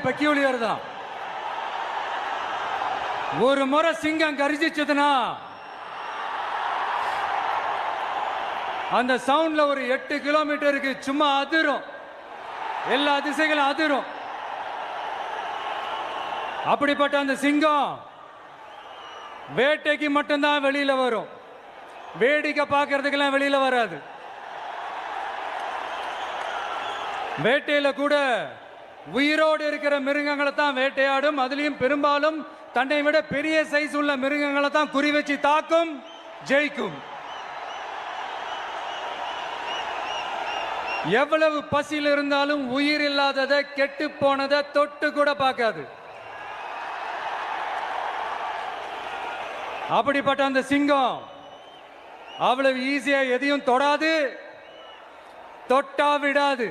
கொஞ்சம் பெக்யூலியர் தான். ஒரு முறை சிங்கம் கரிச்சிச்சதுன்னா அந்த சவுண்ட்ல ஒரு 8 கிலோமீட்டருக்கு சும்மா அதிரும், எல்லா திசைகளும் அதிரும். அப்படிப்பட்ட அந்த சிங்கம் வேட்டைக்கு மட்டும்தான் வெளியில வரும், வேடிக்கை பார்க்கறதுக்கெல்லாம் வெளியில வராது. வேட்டையில கூட உயிரோடு இருக்கிற மிருகங்களை தான் வேட்டையாடும். அதுலயும் பெரும்பாலும் தன்னை விட பெரிய சைஸ் உள்ள மிருகங்களை தான் குறி வச்சு தாக்கும், ஜெயிக்கும். எவ்வளவு பசியில் இருந்தாலும் உயிர் இல்லாததை, கெட்டு போனதை தொட்டு கூட பார்க்காது. அப்படிப்பட்ட அந்த சிங்கம் அவ்வளவு ஈஸியா எதையும் தொடாது, தொட்டா விடாது.